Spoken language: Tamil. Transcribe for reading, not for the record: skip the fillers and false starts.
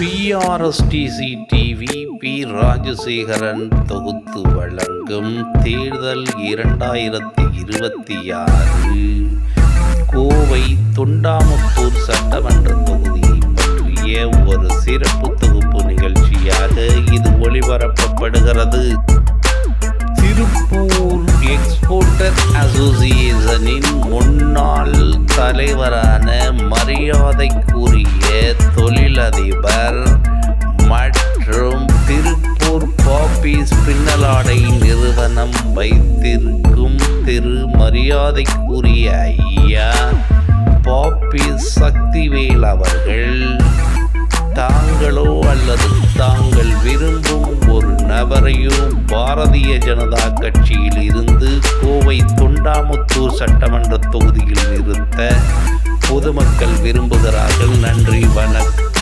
PRSTC TV B. ராஜசேகரன் தொகுத்து வழங்கும் தேர்தல் 2026 கோவை தொண்டாமுத்தூர் சட்டமன்ற தொகுதியை பற்றிய ஒரு சிறப்பு தொகுப்பு நிகழ்ச்சியாக இது ஒளிபரப்பப்படுகிறது. திருப்பூர் எக்ஸ்போர்ட்டர் அசோசியேஷனின் முன்னாள் தலைவரான மரியாதைக்குரிய தொழிலதிபர் மற்றும் திருப்பூர் பாப்பீஸ் பின்னலாடை நிறுவனம் வைத்திருக்கும் திரு மரியாதைக்குரிய ஐயா பாப்பீஸ் சக்திவேல் அவர்கள் தாங்களோ அல்லது தாங்கள் விரும்பும் ஒரு நபரையோ பாரதிய ஜனதா கட்சியில் இருந்து கோவை தொண்டாமுத்தூர் சட்டமன்ற தொகுதியில் நிறுத்த பொதுமக்கள் விரும்புகிறார்கள். நன்றி, வணக்கம்.